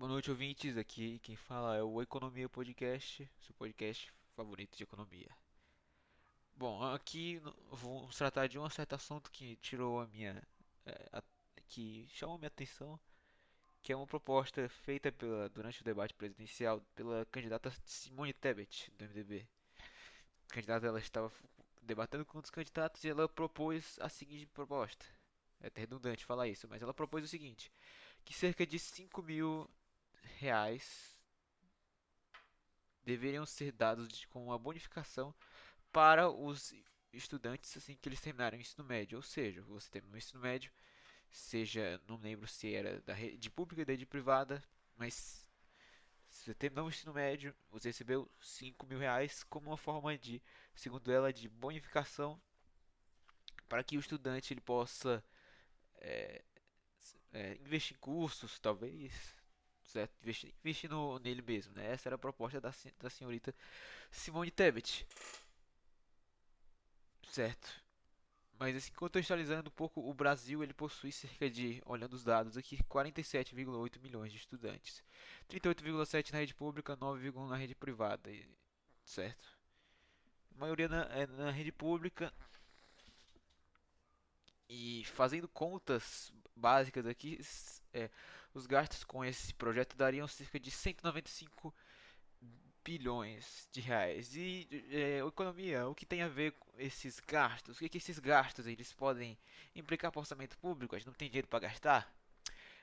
Boa noite, ouvintes. Aqui quem fala é o Economia Podcast, seu podcast favorito de economia. Bom, aqui vamos tratar de um certo assunto que tirou a minha, que chamou a minha atenção, que é uma proposta feita durante o debate presidencial pela candidata Simone Tebet, do MDB. A candidata ela estava debatendo com outros candidatos e ela propôs a seguinte proposta. É até redundante falar isso, mas ela propôs o seguinte: que cerca de 5.000 reais deveriam ser dados com uma bonificação para os estudantes assim que eles terminarem o ensino médio. Ou seja, você terminou o ensino médio, seja, não lembro se era da rede pública ou da rede privada, mas se você terminou o ensino médio, você recebeu 5.000 reais como uma forma de, segundo ela, de bonificação para que o estudante ele possa investir em cursos, talvez, certo? Investir nele mesmo, né? Essa era a proposta da senhorita Simone Tebet, certo? Mas assim, contextualizando um pouco, o Brasil ele possui cerca de, olhando os dados aqui, 47,8 milhões de estudantes. 38,7 na rede pública, 9,1 na rede privada, certo? A maioria é na rede pública e fazendo contas básicas aqui, os gastos com esse projeto dariam cerca de 195 bilhões de reais. E economia, o que tem a ver com esses gastos? O que esses gastos eles podem implicar para o orçamento público? A gente não tem dinheiro para gastar?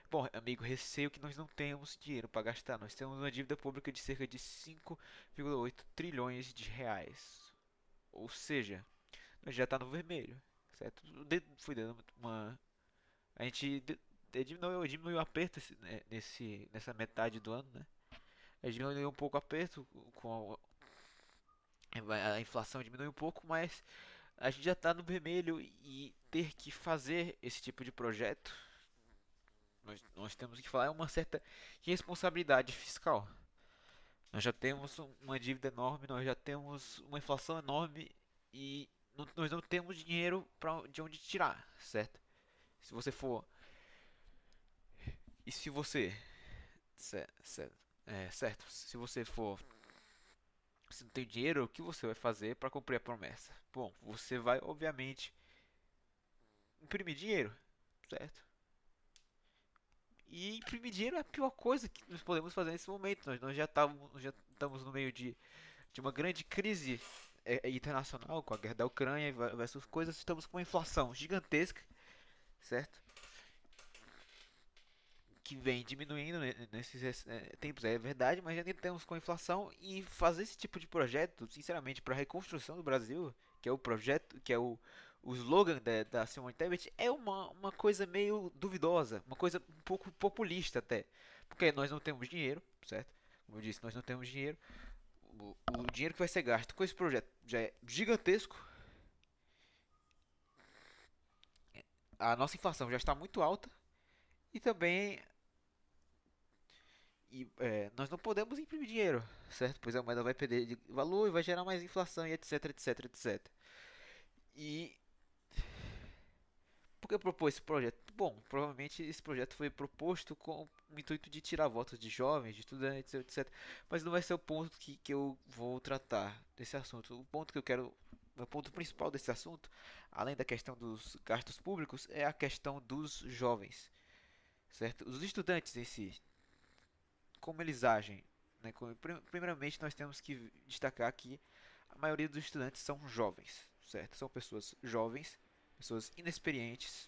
Bom, amigo, receio que nós não temos dinheiro para gastar. Nós temos uma dívida pública de cerca de 5,8 trilhões de reais. Ou seja, nós já está no vermelho, certo? Fui dando uma. A gente diminuiu o aperto nessa metade do ano, né? A gente diminuiu um pouco o aperto com a inflação diminui um pouco, mas a gente já está no vermelho e ter que fazer esse tipo de projeto, nós temos que falar, é uma certa responsabilidade fiscal. Nós já temos uma dívida enorme, nós já temos uma inflação enorme e nós não temos dinheiro de onde tirar, certo? Se você for. E se você. Certo, se você for. Se não tem dinheiro, o que você vai fazer para cumprir a promessa? Bom, você vai, obviamente, imprimir dinheiro, certo? E imprimir dinheiro é a pior coisa que nós podemos fazer nesse momento. Nós já estamos no meio de uma grande crise internacional com a guerra da Ucrânia versus coisas. Estamos com uma inflação gigantesca, certo? Que vem diminuindo nesses tempos, é verdade, mas ainda estamos com inflação e fazer esse tipo de projeto, sinceramente, para a reconstrução do Brasil, que é o projeto, que é o slogan da Simone Tebet, é uma coisa meio duvidosa, uma coisa um pouco populista até, porque nós não temos dinheiro, certo? Como eu disse, nós não temos dinheiro. O dinheiro que vai ser gasto com esse projeto já é gigantesco. A nossa inflação já está muito alta e também nós não podemos imprimir dinheiro, certo? Pois a moeda vai perder de valor e vai gerar mais inflação e etc, etc, etc. E por que propôs esse projeto? Bom, provavelmente esse projeto foi proposto com o intuito de tirar votos de jovens, de estudantes, etc. Mas não vai ser o ponto que eu vou tratar desse assunto. O ponto que eu quero, o ponto principal desse assunto, além da questão dos gastos públicos, é a questão dos jovens, certo? Os estudantes em si, como eles agem, né? Primeiramente, nós temos que destacar que a maioria dos estudantes são jovens, certo? São pessoas jovens, pessoas inexperientes,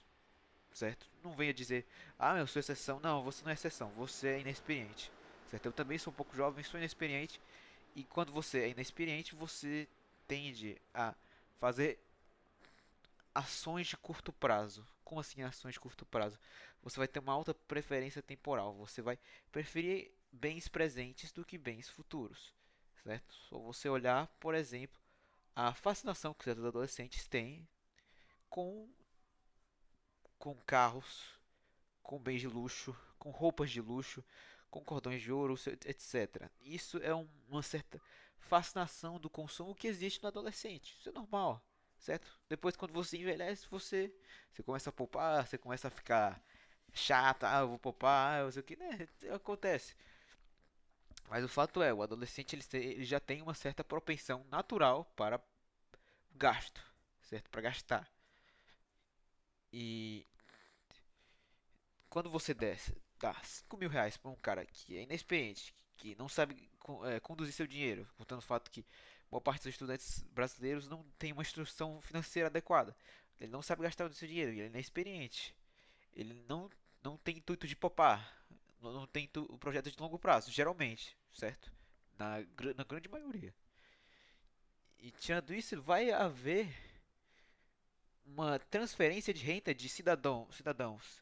certo? Não venha dizer, ah, eu sou exceção. Não, você não é exceção, você é inexperiente, certo? Eu também sou um pouco jovem, sou inexperiente, e quando você é inexperiente, você tende a fazer ações de curto prazo. Como assim ações de curto prazo? Você vai ter uma alta preferência temporal. Você vai preferir bens presentes do que bens futuros, certo? Só você olhar, por exemplo, a fascinação que certos adolescentes têm com, com carros, com bens de luxo, com roupas de luxo, com cordões de ouro, etc. Isso é uma certa fascinação do consumo que existe no adolescente. Isso é normal, certo? Depois, quando você envelhece, você começa a poupar, você começa a ficar. chata, eu vou poupar, eu sei o que, né? Acontece. Mas o fato é, o adolescente ele já tem uma certa propensão natural para gasto, certo? Para gastar. E quando você dá R$ 5.000 para um cara que é inexperiente, que não sabe conduzir seu dinheiro, contando o fato que boa parte dos estudantes brasileiros não tem uma instrução financeira adequada. Ele não sabe gastar o seu dinheiro, ele é inexperiente. Ele não tem intuito de poupar, não tem o projeto de longo prazo, geralmente, certo? Na grande maioria. E tirando isso, vai haver uma transferência de renda de cidadãos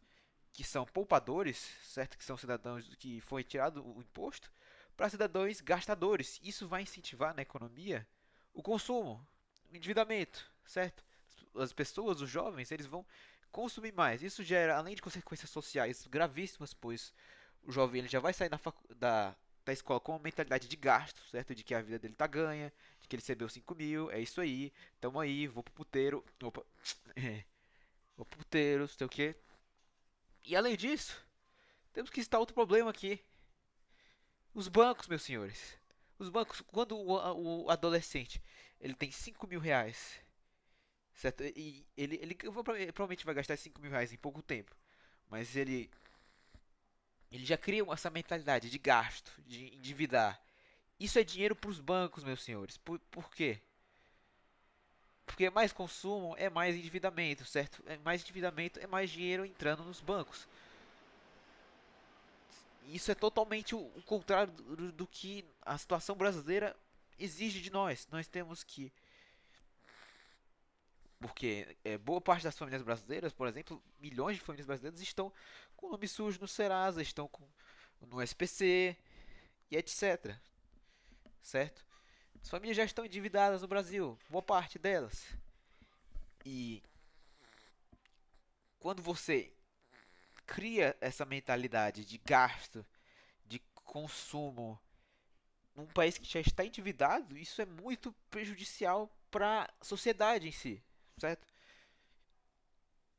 que são poupadores, certo? Que são cidadãos que foi tirado o imposto, para cidadãos gastadores. Isso vai incentivar na economia o consumo, o endividamento, certo? As pessoas, os jovens, eles vão consumir mais. Isso gera, além de consequências sociais gravíssimas, pois o jovem ele já vai sair da escola com uma mentalidade de gasto, certo? De que a vida dele tá ganha, de que ele recebeu 5 mil, é isso aí, tamo aí, vou pro puteiro, opa, vou pro puteiro, sei o que. E além disso, temos que citar outro problema aqui. Os bancos, meus senhores. Os bancos, quando o adolescente ele tem R$ 5.000, certo? E ele provavelmente vai gastar R$ 5.000 em pouco tempo. Mas ele já cria essa mentalidade de gasto, de endividar. Isso é dinheiro para os bancos, meus senhores. Por quê? Porque mais consumo é mais endividamento, certo? É mais endividamento é mais dinheiro entrando nos bancos. Isso é totalmente o contrário do que a situação brasileira exige de nós. Nós temos que. Porque boa parte das famílias brasileiras, por exemplo, milhões de famílias brasileiras estão com nome sujo no Serasa, estão no SPC e etc. Certo? As famílias já estão endividadas no Brasil, boa parte delas. E quando você cria essa mentalidade de gasto, de consumo, num país que já está endividado, isso é muito prejudicial para a sociedade em si, certo?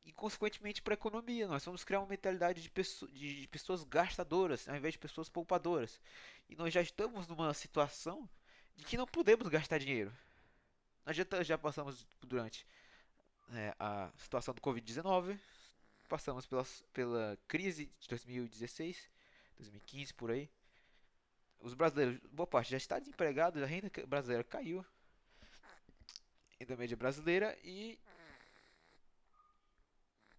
E consequentemente para a economia. Nós vamos criar uma mentalidade de pessoas gastadoras ao invés de pessoas poupadoras. E nós já estamos numa situação de que não podemos gastar dinheiro. Nós já passamos durante a situação do Covid-19, passamos pela crise de 2016, 2015 por aí. Os brasileiros, boa parte já está desempregado, a renda brasileira caiu, renda média brasileira, e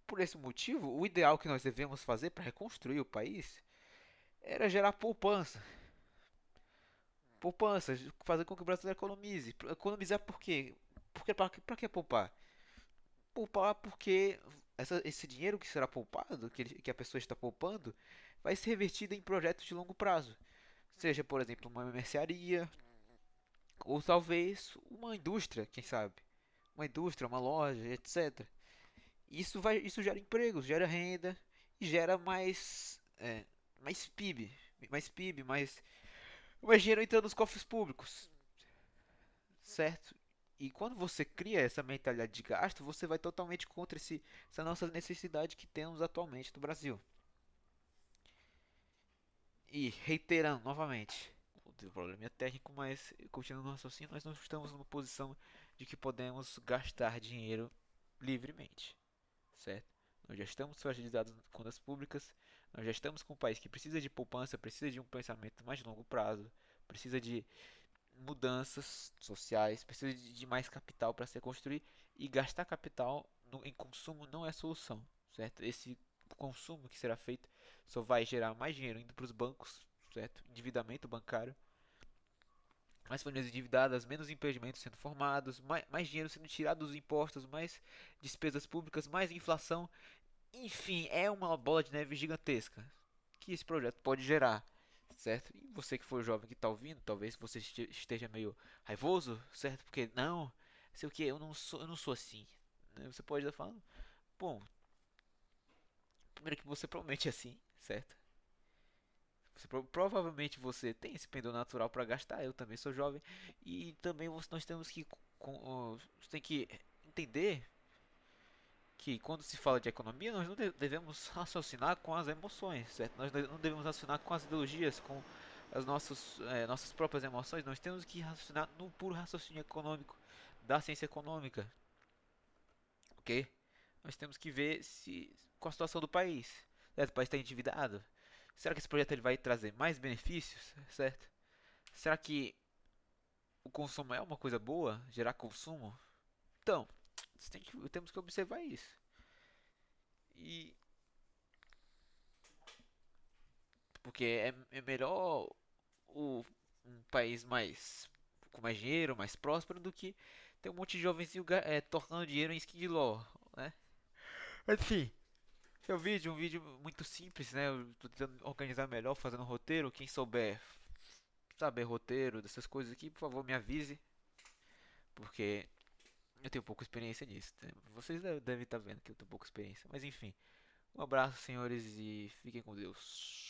por esse motivo, o ideal que nós devemos fazer para reconstruir o país era gerar poupança. Poupança, fazer com que o brasileiro economize. Economizar por quê? Porque para que poupar? Poupar porque esse dinheiro que será poupado, que a pessoa está poupando, vai ser revertido em projetos de longo prazo. Seja, por exemplo, uma mercearia, ou talvez uma indústria, quem sabe? Uma indústria, uma loja, etc. Isso gera empregos, gera renda e gera mais PIB, mais dinheiro entrando nos cofres públicos, certo? E quando você cria essa mentalidade de gasto, você vai totalmente contra essa nossa necessidade que temos atualmente no Brasil. E reiterando novamente, o problema é técnico, mas continuando no raciocínio, nós não estamos numa posição de que podemos gastar dinheiro livremente, certo? Nós já estamos fragilizados com contas públicas, nós já estamos com um país que precisa de poupança, precisa de um pensamento mais de longo prazo, precisa de mudanças sociais, precisa de mais capital para se construir, e gastar capital em consumo não é solução, certo? Esse consumo que será feito só vai gerar mais dinheiro indo para os bancos, certo? Endividamento bancário, mais famílias endividadas, menos empreendimentos sendo formados, mais dinheiro sendo tirado dos impostos, mais despesas públicas, mais inflação. Enfim, é uma bola de neve gigantesca que esse projeto pode gerar, certo? E você que for jovem que está ouvindo, talvez você esteja meio raivoso, certo? Porque não, sei o que, eu não sou assim. Né? Você pode estar falando, bom, primeiro que você provavelmente é assim, certo? Provavelmente você tem esse pendor natural para gastar. Eu também sou jovem e também nós temos que tem que entender que quando se fala de economia, nós não devemos raciocinar com as emoções, certo? Nós não devemos raciocinar com as ideologias, com nossas próprias emoções. Nós temos que raciocinar no puro raciocínio econômico da ciência econômica, ok? Nós temos que ver se qual a situação do país, certo? O país está endividado. Será que esse projeto ele vai trazer mais benefícios, certo? Será que o consumo é uma coisa boa? Gerar consumo? Então, temos que observar isso. E porque é melhor um país mais com mais dinheiro, mais próspero do que ter um monte de jovenzinho torrando dinheiro em skin de LoL, né? Enfim, esse é um vídeo muito simples, né? Eu tô tentando organizar melhor, fazendo um roteiro. Quem souber saber roteiro dessas coisas aqui, por favor, me avise, porque eu tenho pouca experiência nisso, né? Vocês devem estar vendo que eu tenho pouca experiência, mas enfim. Um abraço, senhores, e fiquem com Deus.